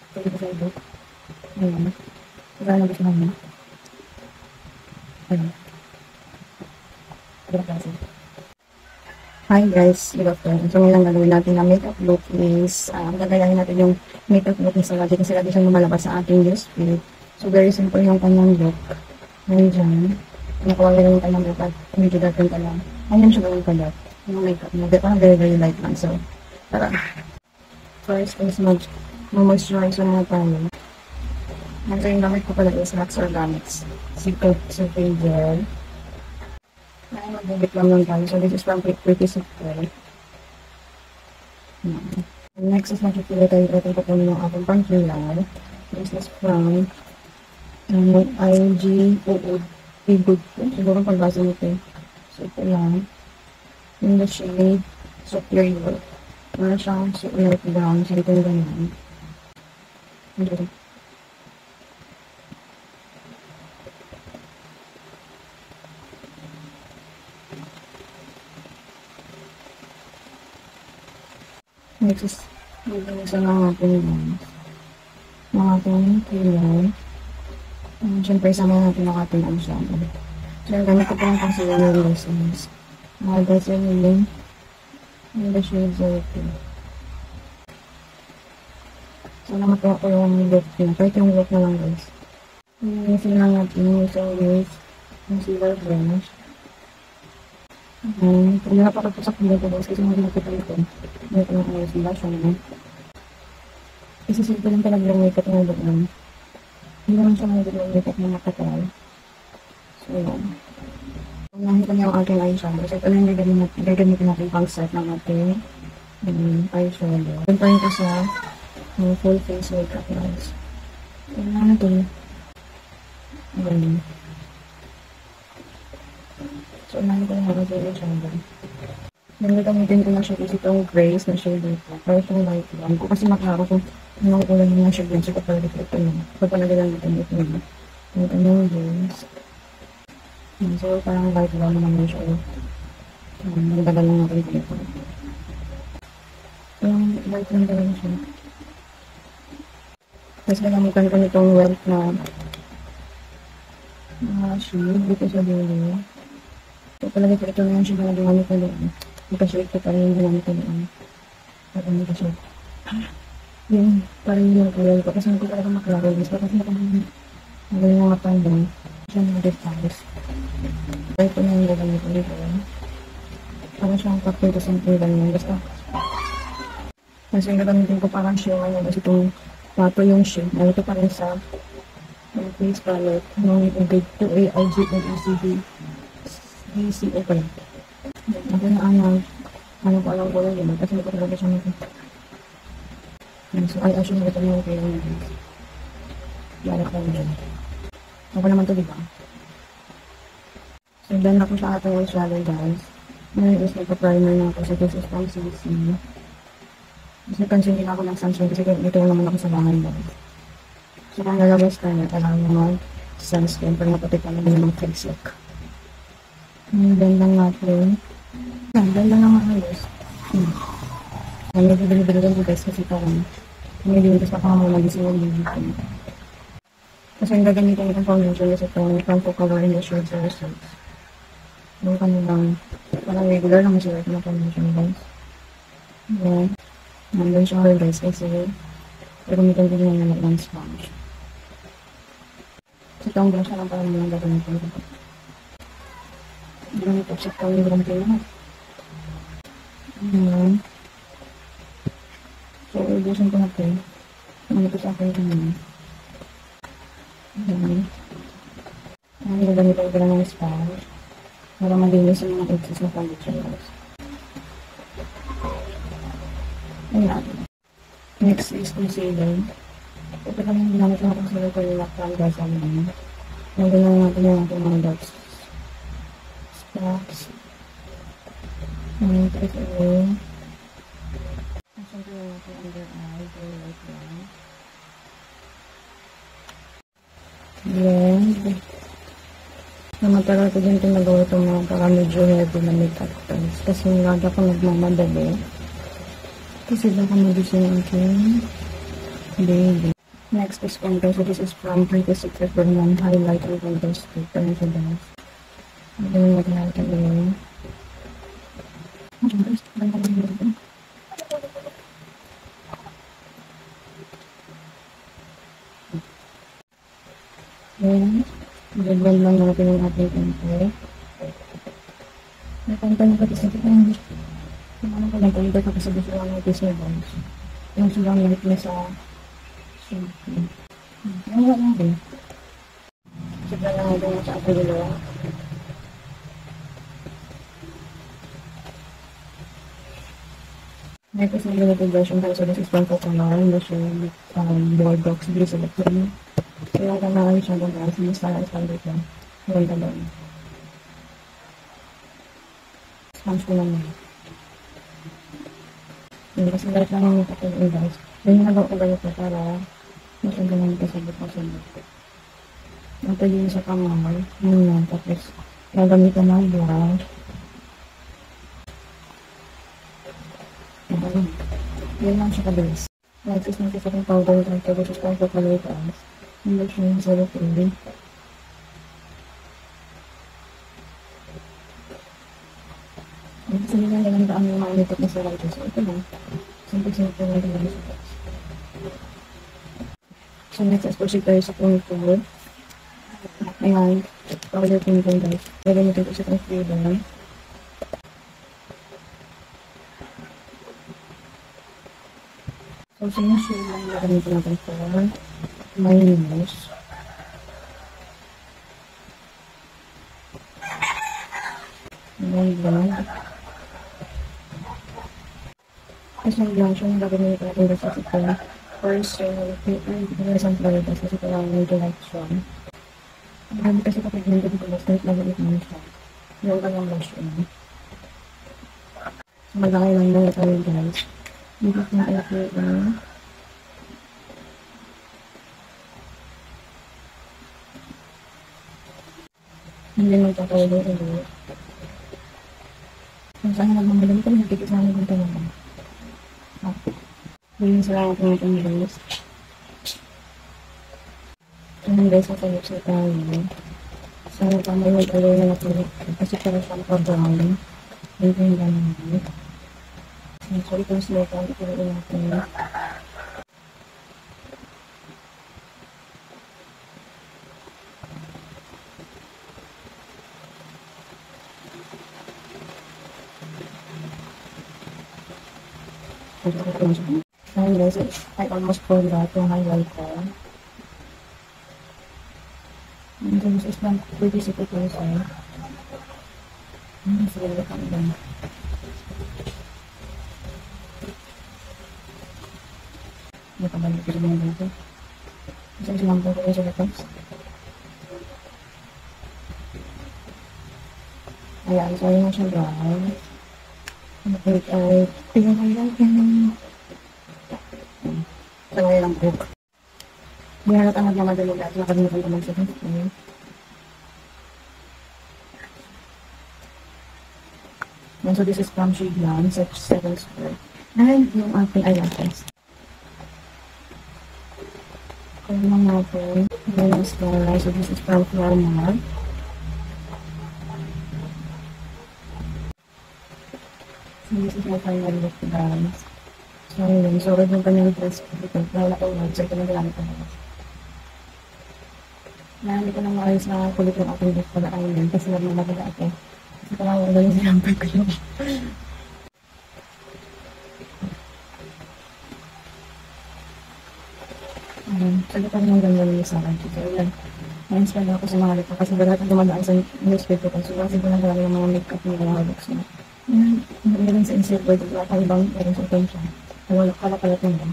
Pwede ko sa ibo. Ayan. Wala na gusto namin. Ayan. Ayan kasi. Hi guys, good afternoon. So ngayon gagawin natin na makeup look is, gagayahin natin yung makeup look ni Saladi kasi lagi siyang lumalabas sa ating newsfeed. So very simple yung kanyang look. Ngayon dyan, nakawala lang yung kanyang look at medyo dating ka lang. Ngayon siya gawin ka lang. Yung makeup mo, parang very light lang. So, tara. First is mag-moisturizer na tayo. So yung gamit ko pala is Max Organics Secret Surfing Gel. Ngayon mag-bibit lang lang tayo. So this is from Pretty Secret. Next is nakikita tayo ito po yung ating pang-kilay. This is from IG Good. Siguro pagbasa nito. So ito lang. In the shade Superior. Wala siyang light brown. So ito yung ganyan. Okay. Next is, isa lang natin yung mga ating kilay. Siyempre, isama natin ang ating eyeshadow. So, gamit ko po ang concealer lessons. Mga Vaseline in the shade 02. So, namatwa ko yung look niya. Kahit yung look na lang guys. Isa lang natin yung isang base concealer brush. Pag nakapakot ko sa kilay ko guys, kasi mga ginagkita ito. Hindi ko lang ayos nila siya naman. Isisilip ko lang talaga yung makeup na doon. Hindi naman siya mga doon makeup na matagal. So, yan. Unahin ko niya ang aking eyeshadow. So, ito na yung gagamitin natin pang set ng ating eyeshadow. Puntahin ko sa full face makeup guys. Ito na natin. Ganun. So, unahin ko yung aking eyeshadow. Gamitin ko na siya kasi itong grace na shade dito. Pero itong light lang. Kung kasi maklaro kung anong kulay na shade yan. So, kapag ito na. Kapag nagagamitin ito na. Ito na yung grace. So, parang light lang naman siya. Nagdagal lang natin dito. Yung light lang talaga siya. Tapos nagamitan ko nitong white na shade dito sa dulo. So, palagi ko ito na yung shade na ginamit ko doon. Ipashake ko pa rin yung ginamit ko doon. Parang ipashake. Yun, parang yung kulay ko. Kasi hindi ko talaga maklaro. Kasi magaling yung matang doon. Siya yung details. Ito na yung gagamit ko dito. Parang siyang kapil kasi yung kulay niya. Basta. Kasi yung gagamitin ko parang shimmer niya. Kasi itong pato yung shade. Ay, ito pa rin sa face palette. Yung Big 2A, IG, and ECD. DCO pa rin. Ako na ano ko alam ko lang yun. Kasi hindi ko talaga siya natin. So, ay assume na ito yung kayo natin. Yara ko lang dyan. Ako naman to, diba? So, done ako sa ating eyeshadow, guys. Ngayon is nagpa-primer na ako. So, this is from CC. Kasi consume din ako ng sunscreen kasi dito naman ako sa bahay, guys. So, kung lalabas tayo, kailangan mo mag-sunscreen para maputik ka naman yung face look. Ngayon lang natin. Yan lang naman ayos. Medyo binibili ko guys kasi parang medyo gusto pa ako mag-isip ng video. Kasi yung gagamitin itong foundation is itong Franco Color in the shade 06. Yung kanilang parang regular lang siya ng foundation guys. Then, nandun siya guys kasi gagamitin din yung naman ng sponge. So itong brush na lang parang yung gagamitin ko. Ganito po siya itong librang pinag. So, ubusin ko natin. Ano ito sa akin kanina. Gagamitin ko lang ng sponge para malinis yung mga excess na foundation. Ayan. Next is concealer. Ito kami yung ginamit ng concealer ko yung lockdown guys. Nandun lang natin yung ating mga dots. Spots. Ito yung siyempre yung ating under eye. Very light lang. Blend. Namatagal ko din itong nagawa itong mga para medyo heavy na makeup guys. Kasi nilagay ako nagmamadali. Kasi baka magising ang aking baby. Next is contour. So this is from 26 February highlighter contour stick. Ayan siya guys. Ayan yung mag-highlighter yun. Ayan. Magagawin lang natin yung ating contour. May contour na pati sa ito. Yung ano ko lang contour kapag sa gusto lang natin sa guys. Yung silang light na sa shampoo. Yung wala natin. Sigla lang natin sa ating dalawa. Next is yung limited version tayo. So this is from Coconut. Version board box. Blue selection. Kaya kailangan siya ng guys. Yung standard lang. Yung talon. Sponge ko lang yun. Yung kasi light lang yung kapag guys. Yung nagawa ko ganito para masyado naman kasabot na sabot. Ito yung sa kamay. Yun yan. Tapos gagamit ko ng brush. Yan lang siya kabilis. Next is natin sa aking powder ito, which is powder color guys. Hindi siya yung zero pili. Kasi nila lang ang yung mga nitok na sa light. So ito lang. Simple-simple lang din lang siya. So next is proceed tayo sa contour. Ayan. Powder contour guys. Gagamitin ko sa concealer. So, sinusunod lang yung gamitin natin for my nose. Ayan. Tapos yung blush yung gagamitin natin sa ito. First, yung isang floridas kasi ito lang medyo light siya. Marami kasi kapag hindi ko dito straight lang ulit naman siya. Yung kanyang blush yun. So, malaki lang na ito yung guys. Dito na ito yung hindi magpapawala ulit. Kung saan nagmamalang ito, nagkikit sa amin ito naman. Ngayon sila natin itong guys. Ayan guys, sa lips na tayo. Sana pa may mag-alay na natulit. Kasi para siyang pa-brown. Ito yung gano'n. So, itong snake ang ituloy natin. Ayan guys, I almost forgot yung highlighter. And this is lang 36%. Sige, lakang lang. Nakabalik ko rin dito. Kasi sinampo ko sa lapos. Ayan, so yun na siya guys. Okay, tingnan ko lang yan. So ngayon ang book. Hindi na natin nagmamadali guys. Nakalimutan ko lang siya. And so this is from Shiglan, 7 square. And yung ating eyelashes. Kaya lang natin, yung mascara. So this is from Flormar. So this is my final look guys. So yun, so red yung kanyang dress ko dito. Wala ko wag, so ito na gamit ko na. Hindi ko na maayos na kulit yung aking look pala ayun. Kasi nagmamagala ako. Kasi parang wala yung sinampay ko yun. Sabi pa rin yung ganda yung sa akin. So, yan. Na-inspire ako sa mga lipa kasi lahat ang dumadaan sa newspaper ko. So, kasi ginagawa yung mga makeup ng mga looks na. Yan. Ang galing sa insert board. Wala ka ibang meron sa attention. Wala kalat lang.